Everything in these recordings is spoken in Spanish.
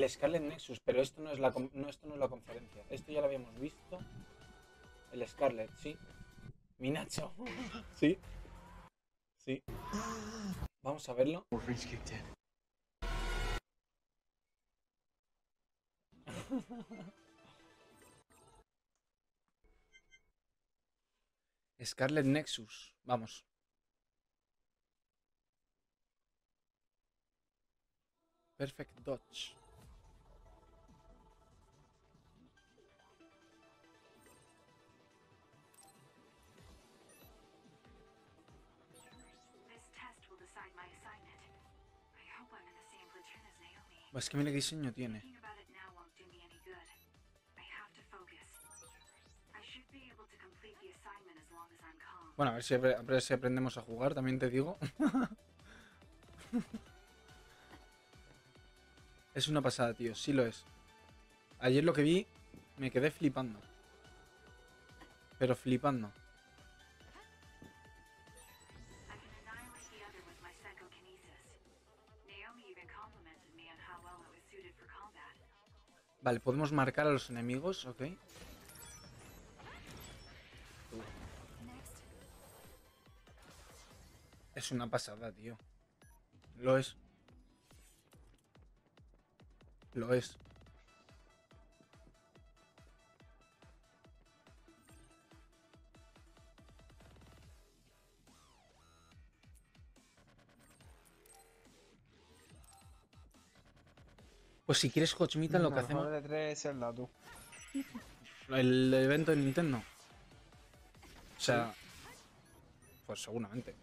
el Scarlet Nexus, pero esto no es la conferencia. Esto ya lo habíamos visto. El Scarlet, sí. Mi Nacho. Sí. Sí. Vamos a verlo. Scarlet Nexus. Vamos. Perfect Dodge. Es que mira qué diseño tiene. Bueno, a ver si aprendemos a jugar, también te digo. Es una pasada, tío, sí lo es. Ayer lo que vi, me quedé flipando. Pero flipando. Vale, podemos marcar a los enemigos, ok. Es una pasada, tío. Lo es. Lo es. Pues si quieres Hochmita, lo que hacemos... de 3 es la tú. El evento de Nintendo. O sea... Pues seguramente.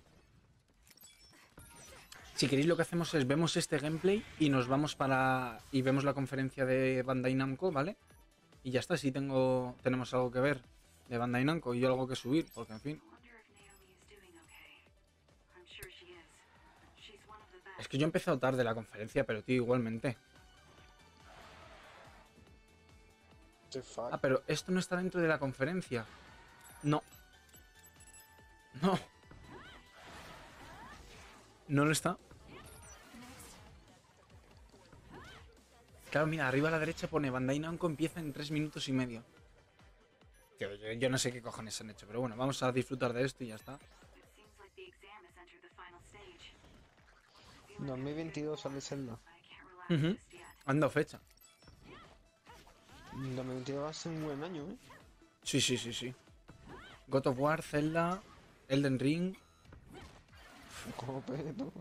Si queréis lo que hacemos es vemos este gameplay y nos vamos para... Y vemos la conferencia de Bandai Namco, ¿vale? Y ya está, si tenemos algo que ver de Bandai Namco y algo que subir, porque en fin... Es que yo he empezado tarde la conferencia, pero tío, igualmente. Ah, pero esto no está dentro de la conferencia. No. No. No lo está. Claro, mira, arriba a la derecha pone Bandai Namco empieza en 3 minutos y medio. Tío, yo no sé qué cojones han hecho, pero bueno, vamos a disfrutar de esto y ya está. 2022 sale Zelda. Han dado fecha. 2022 va a ser un buen año, ¿eh? Sí, sí, sí, sí. God of War, Zelda, Elden Ring. Como pedo.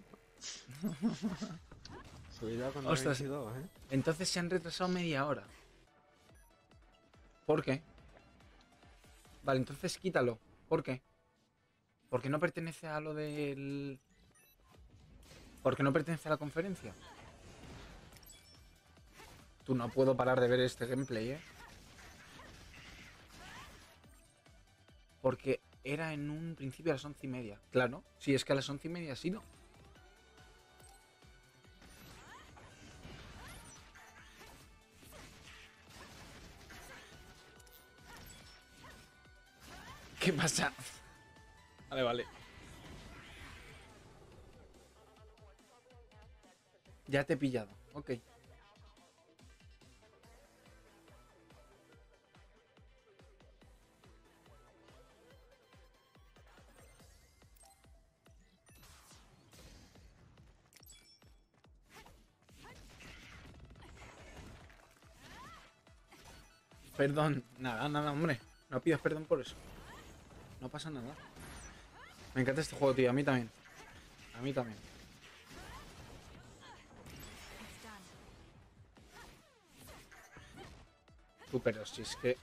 Subida con Ostras, 2022, ¿eh? entonces se han retrasado media hora. ¿Por qué? Vale, entonces quítalo. ¿Por qué? Porque no pertenece a lo del... Porque no pertenece a la conferencia. Tú, no puedo parar de ver este gameplay, ¿eh? Porque era en un principio a las 11:30. Claro, si es que a las 11:30 ha sido. ¿Qué pasa? Vale, vale. Ya te he pillado, ok. Perdón, nada, nada, hombre. No pidas perdón por eso. No pasa nada. Me encanta este juego, tío. A mí también. A mí también. Tú, pero si es que...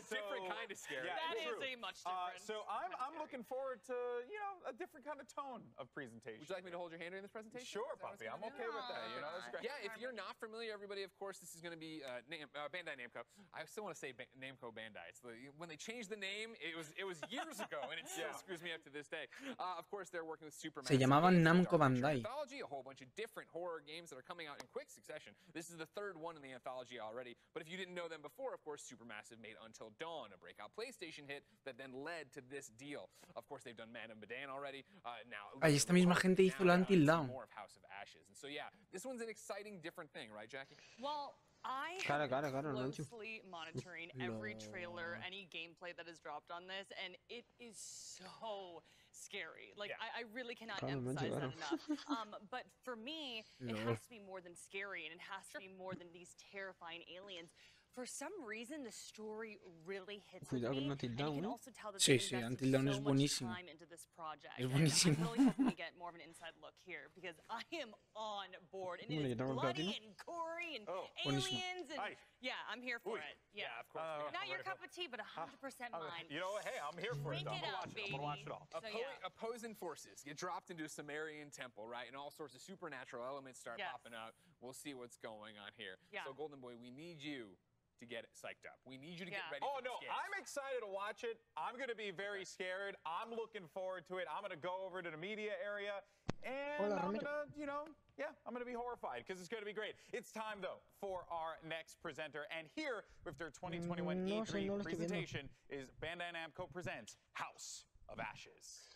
Different kind of scary. Yeah, That it's is true. a much different. So I'm looking forward to, you know, a different kind of tone of presentation. Would you like me to hold your hand during this presentation? Sure, Is that what's Puppy. gonna I'm okay with that. You know, that's great. Yeah, if you're not familiar, everybody, of course, this is going to be Bandai Namco. I still want to say Namco Bandai. It's when they changed the name, it was years ago, and it still screws me up to this day. Of course, they're working with Superman. Se llamaban Namco Bandai. Anthology, a whole bunch of different horror games that are coming out in quick succession. This is the third one in the anthology already. But if you didn't know them before, of course, Supermassive made Until Dawn, a break breakout PlayStation hit that then led to this deal. Of course, they've done Man of Medan already. Now, Ay, esta misma gente hizo la Until Dawn. more of House of Ashes. And so yeah, this one's an exciting, different thing, right, Jackie? Well, I Claro, have been claro, Nacho. closely monitoring every trailer, any gameplay that is dropped on this, and it is so scary. Like, I really cannot Claro, emphasize Nacho, that enough. But for me, it Lol. has to be more than scary, and it has to be more than these terrifying aliens. For some reason, the story really hits with Cuidado me, con and Until you Dawn, can ¿eh? also tell that Sí, they sí, invested Until Dawn so es much buenísimo. time into this project. Es And buenísimo. I'm really hoping we get more of an inside look here, because I am on board, and it Bueno, is yo tengo el bloody platino. and gory and Buenísimo. aliens, and Hi. yeah, I'm here for Uy. it. Yeah, of course. we got not your Correo. cup of tea, but 100% mine. You know what? Hey, I'm here for it. Wake Though. it I'm up, gonna watch it. I'm gonna watch it all. So, yeah. Opposing forces get dropped into a Sumerian temple, right? And all sorts of supernatural elements start Yes. popping out. We'll see what's going on here. Yeah. So, Golden Boy, we need you to get psyched up. We need you to Yeah. get ready Oh for the no, scares. I'm excited to watch it. I'm gonna be very scared. I'm looking forward to it. I'm gonna go over to the media area, and Hola, I'm Ramiro. gonna, I'm gonna be horrified because it's gonna be great. It's time though for our next presenter, and here with their 2021 No sé, E3 no lo estoy viendo. presentation is Bandai Namco presents House of Ashes.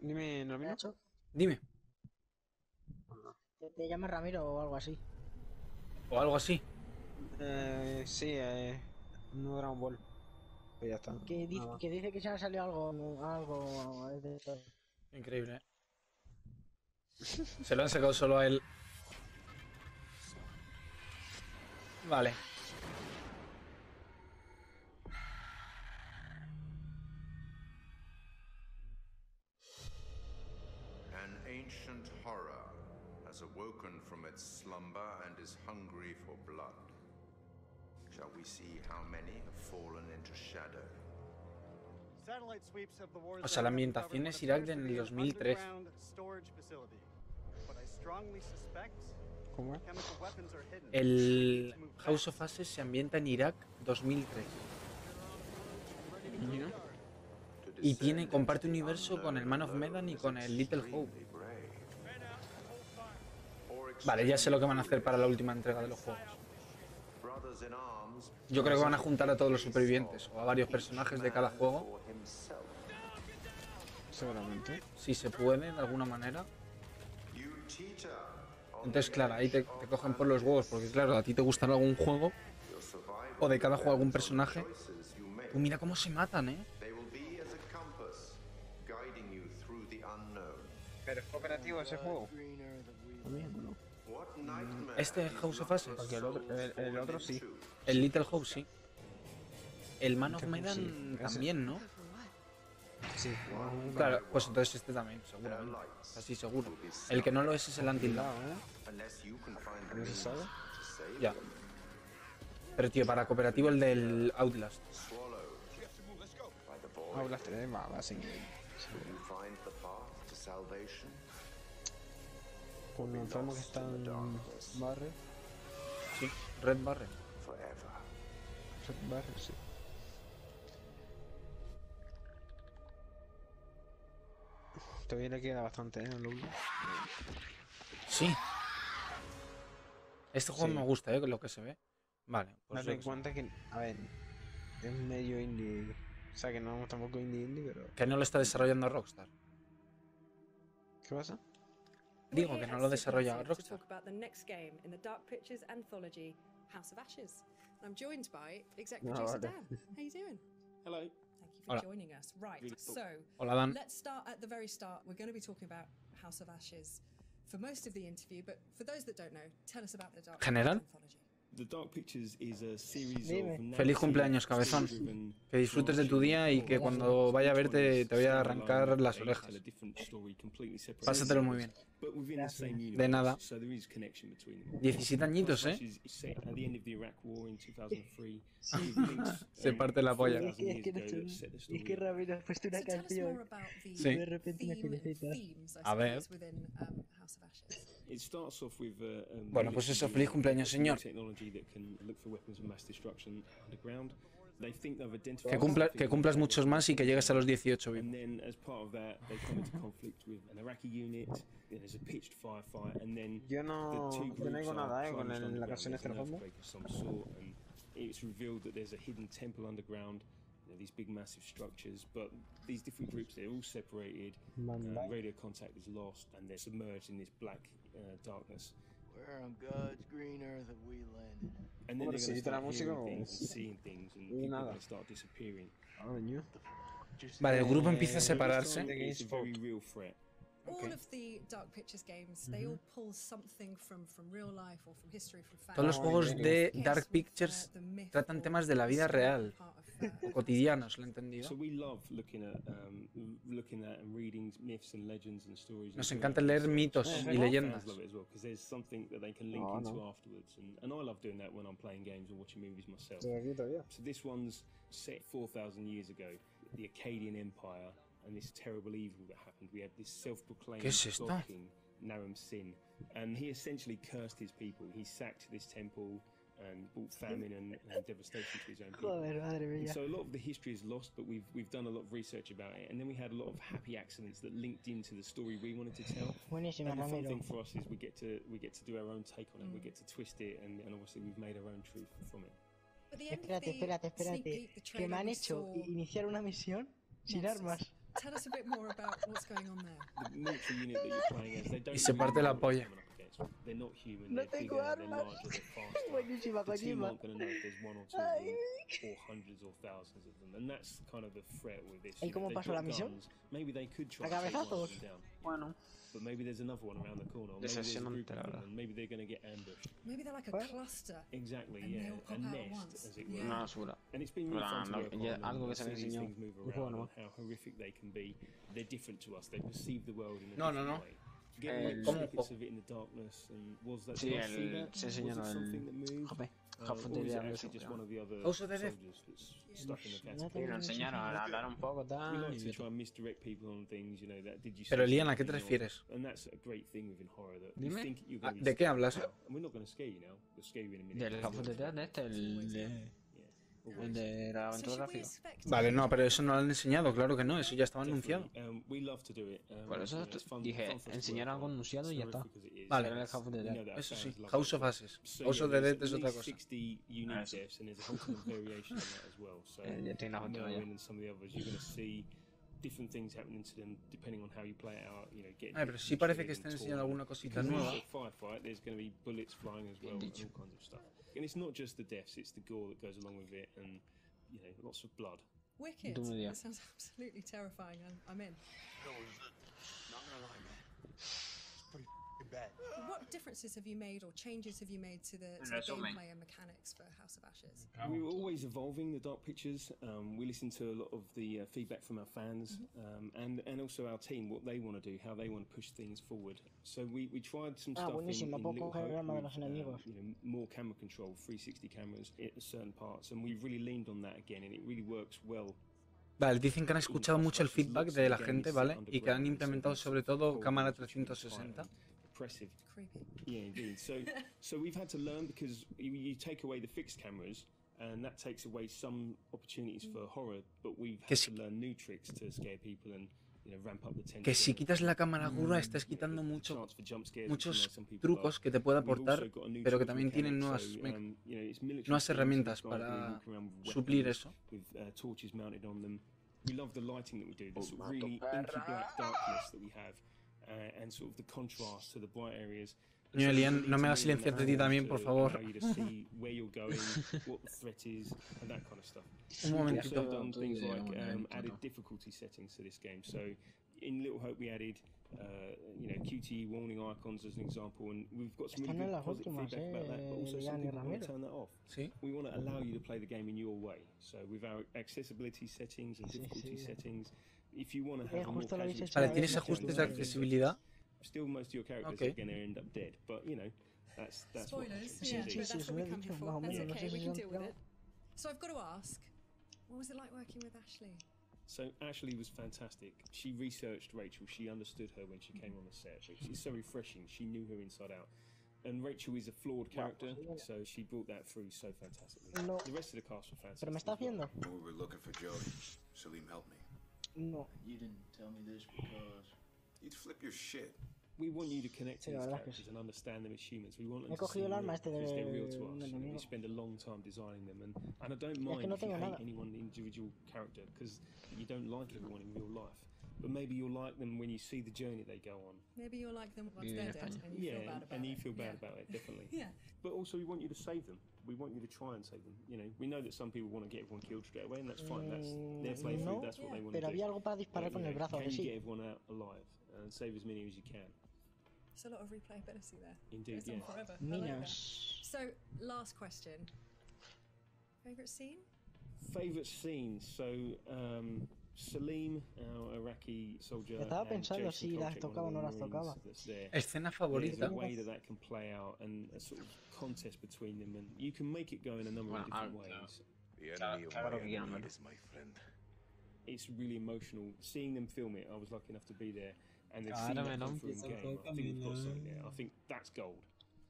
Dime, Ramiro. Nacho, Dime. te llamas Ramiro o algo así. O algo así. Sí, no Dragon Ball. Pues ya está. nada más. Que dice que se ha salido algo de esto. Increíble, ¿eh? Se lo han sacado solo a él. Vale. An ancient horror has awoken from its slumber and is hungry for blood. Shall we see how many have fallen into shadow? O sea, la ambientación es Irak en el 2003. ¿Cómo es? El House of Ashes se ambienta en Irak 2003. Mira. Y comparte universo con el Man of Medan y con el Little Hope. Vale, ya sé lo que van a hacer para la última entrega de los juegos. Yo creo que van a juntar a todos los supervivientes o a varios personajes de cada juego. Seguramente. Si se puede, de alguna manera. Entonces, claro, ahí te cogen por los huevos, porque claro, a ti te gusta algún juego o de cada juego algún personaje. Tú mira cómo se matan, ¿eh? ¿Pero es cooperativo ese juego? Este House of Ashes. Porque el otro sí. El Little Hope sí. El Man of Medan también, ¿no? Sí. Claro, pues entonces este también, seguramente. Así seguro. El que no lo es el Until Dawn. ¿No se sabe? Ya. Pero tío, para cooperativo el del Outlast. Las 3 va sin que... Con el enfermo que está en Barre. Sí, Red Barren. Barre, sí. Todavía le queda bastante, ¿eh? Sí. Este juego Sí. me gusta, lo que se ve. Vale, pues Date cuenta que, a ver, es medio indie. O sea, que no tampoco indie, pero... que no lo está desarrollando Rockstar. ¿Qué pasa? Digo que no lo desarrolla Rockstar. To talk about the next game in the Dark Pictures anthology, House of Ashes. I'm joined by exec Ah, producer vale. Dan. How you doing? Hello. Thank you for Hola. joining us. Right, so Hola, Dan. let's start at the very start. We're going to be talking about House of Ashes for most of the interview, but for those that don't know, tell us about the Dark General. Pictures anthology. The Dark Pictures is a series Dime. of Feliz cumpleaños, cabezón. Que disfrutes de tu día y que cuando vaya a verte te voy a arrancar las orejas. Pásatelo muy bien. De nada. 17 añitos, ¿eh? Se parte la polla. Es que Ramiro ha puesto una So tell us canción. more about the Sí. De repente me felicita. themes, I A ver. suppose, within House of Ashes. It starts off with Bueno, pues eso, feliz cumpleaños, señor. Technology that can look for weapons of mass destruction underground. They think they've identified Que cumplas muchos más y que llegues a los 18 and bien. then as part of that they come into conflict with an Iraqi unit. Then there's a pitched firefight and then Yo no the two digo groups nada, are con plunged la underground. canción There's esta an de fondo. earthquake of some sort and it's revealed that there's a hidden temple underground. These big massive structures, but these different groups, they're all separated. Radio contact is lost, and they're submerged in this black darkness. Where on God's green earth have we landed? And then they're going to start hearing things and seeing things, and people are going to start disappearing. Vale, el grupo empieza a separarse. It's a very real threat. All of the Dark Pictures games, they all pull something from real life or from history, from fact. Todos los juegos de Dark Pictures tratan temas de la vida real o cotidianos, lo he entendido. So we love looking at and reading myths and legends and stories. Nos encanta leer mitos y leyendas. Because there's something that they can link into afterwards, and I love doing that when I'm playing games and watching movies myself. So this one's set 4,000 years ago, the Akkadian Empire. And this terrible evil that happened. We had this self-proclaimed God King, Naram Sin, and he essentially cursed his people. He sacked this temple and brought famine and devastation to his own people. And so a lot of the history is lost, but we've done a lot of research about it, and then we had a lot of happy accidents that linked into the story we wanted to tell. And the fun thing for us is we get to do our own take on it. We get to twist it, and obviously we've made our own truth from it. Espérate. Que me han hecho iniciar una misión sin armas. Tell us a bit more about what's going on there. The military unit that you're playing as, they don't. Y se parte la polla. They're not human. They're bigger, they're larger, they're faster. The team aren't going to know if there's one or two of them, or hundreds or thousands of them, and that's kind of the threat with this. ¿Y cómo pasó la misión? Maybe they could try ¿A to take one cabezazos? of them down. Bueno. But maybe there's another one around the corner. Or maybe there's a group of them, and maybe they're going to get ambushed. Maybe they're like a cluster. Exactly, and yeah. they all pop A out at nest, once. as it were. Una basura. And it's been really fun to work on, Algo que se me and see these enseñó. things move around and how horrific they can be. They're different to us. They perceive the world in a No. different way. Getting snippets of it in the darkness, and was that Sí, was it something that moved? Or was it actually just one of the other soldiers that's stuck in the catapult? Nos enseñaron a hablar un poco, We tal. like to try and misdirect people on things, you know, that did you see Pero Elian, ¿a qué something te or- refieres? And that's a great thing within horror, that you Dime. think you're going to be ¿De qué hablas? scared. And we're not going to scare you now, we'll scare you in a minute. Del cafetería de este, el de la aventura gráfica. Vale, no, pero eso no lo han enseñado, claro que no, eso ya estaba anunciado. We love to do it. Por eso dije, enseñar algo anunciado y ya está. Vale, Era el cafetería. eso sí, House of Ashes. House of the Dead es otra cosa. 60 unique deaths, and there's a whole kind of variation on that as well. So, Ya tiene la aventura ya. Merwin and some of the others, you're going to see different things happening to them depending on how you play it out. You know, getting Pero sí parece que están enseñando alguna cosita nueva. Firefight, there's going to be bullets flying as well, and all kinds of stuff. And it's not just the deaths; it's the gore that goes along with it, and you know, lots of blood. Wicked. That sounds absolutely terrifying. I'm in. Not gonna lie, man. It's pretty bad. What differences have you made or changes have you made to the gameplay and mechanics for House of Ashes? We were always evolving the Dark Pictures. We listened to a lot of the feedback from our fans, and also our team, what they want to do, how they want to push things forward. So we tried some stuff in Little Hope with, you know, more camera control, 360 cameras at certain parts, and we've really leaned on that again, and it really works well. Vale, dicen que han escuchado mucho el feedback de la gente, ¿vale? Y que han implementado sobre todo cámara 360. Impressive. Creepy. Yeah, indeed. So we've had to learn, because you take away the fixed cameras, and that takes away some opportunities for horror. But we've had to learn new tricks to scare people and, you know, ramp up the tension. Que si quitas la cámara GURA estás quitando muchos trucos que te puede aportar, pero que también tienen nuevas herramientas para suplir eso. With torches mounted on them. We love the lighting that we do, this really inky black darkness that we have, and sort of the contrast to the bright areas. Señor Elian, no me hagas silenciarte a ti también, por favor. Un momentito. We've done things like added difficulty settings to this game. So in Little Hope we added you know, QTE warning icons as an example, and we've got some really good positive feedback about that, but also some people want to turn that off. We want to allow you to play the game in your way. So with our accessibility settings and difficulty settings, if you want to have a more casual experience, Vale, ¿tienes ajustes de accesibilidad? still most of your characters are going to end up dead, but you know, that's spoilers. what Yeah, but that's what we come here for. That's okay. We can deal with it. So I've got to ask, what was it like working with Ashley? So Ashley was fantastic. She researched Rachel. She understood her when she came on the set. She's so refreshing. She knew her inside out. And Rachel is a flawed character, so she brought that through so fantastically. The rest of the cast were fantastic. Pero me estás viendo. We were looking for Jody. Salim helped me. No. You didn't tell me this because You'd flip your shit. we want you to connect to Sí, la these verdad que characters and understand them as humans. We want them He to seem cogido el real arma este because they're real de to un us. You know, we enemigo. spend a long time designing them, and I don't mind que no if you tengo hate nada. any one individual character because you don't like everyone in real life. But maybe you'll like them when you see the journey they go on. Maybe you'll like them once they're dead and you feel bad about and you it. feel bad about it, definitely. Yeah. But also, we want you to save them. We want you to try and save them. You know, we know that some people want to get everyone killed straight away, and that's fine. That's their playthrough. That's what they want to do. Pero había algo para disparar con el brazo, can que you sí. get everyone out alive and save as many as you can? There's a lot of replayability there. Indeed, Goes on yeah. forever. I like that. Minas. So, last question. Favorite scene? Favorite scene? So, Salim, our Iraqi soldier, Estaba and pensando Jason si las Kolchak, tocaba o one no of las the tocaba. Marines that's there. Escena There's favorita. a way that can play out and a sort of contest between them, and you can make it go in a number of different ways. The enemy of my enemy is my friend. It's really emotional. Seeing them film it, I was lucky enough to be there, and then seeing that come through in game, I think we've got something there. I think that's gold.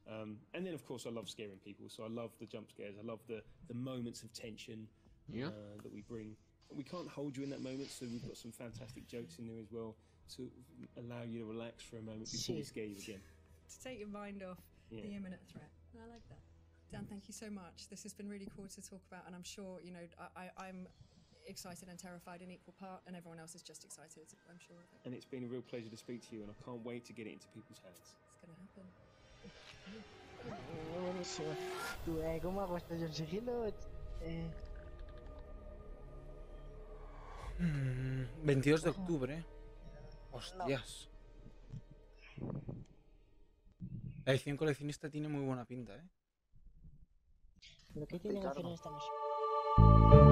And then, of course, I love scaring people, so I love the jump scares. I love the moments of tension that we bring. We can't hold you in that moment, so we've got some fantastic jokes in there as well to allow you to relax for a moment before we scare you again. To take your mind off the imminent threat. I like that. Dan, thank you so much. This has been really cool to talk about, and I'm sure, you know, I'm excited and terrified in equal part, and everyone else is just excited, I'm sure of it. And it's been a real pleasure to speak to you, and I can't wait to get it into people's hands. It's going to happen. Buenísimo. ¿Tú, cómo ha puesto yo el sigilo? 22 de octubre. Hostias. La edición coleccionista tiene muy buena pinta, ¿eh? ¿Pero qué tienen que hacer en esta misión?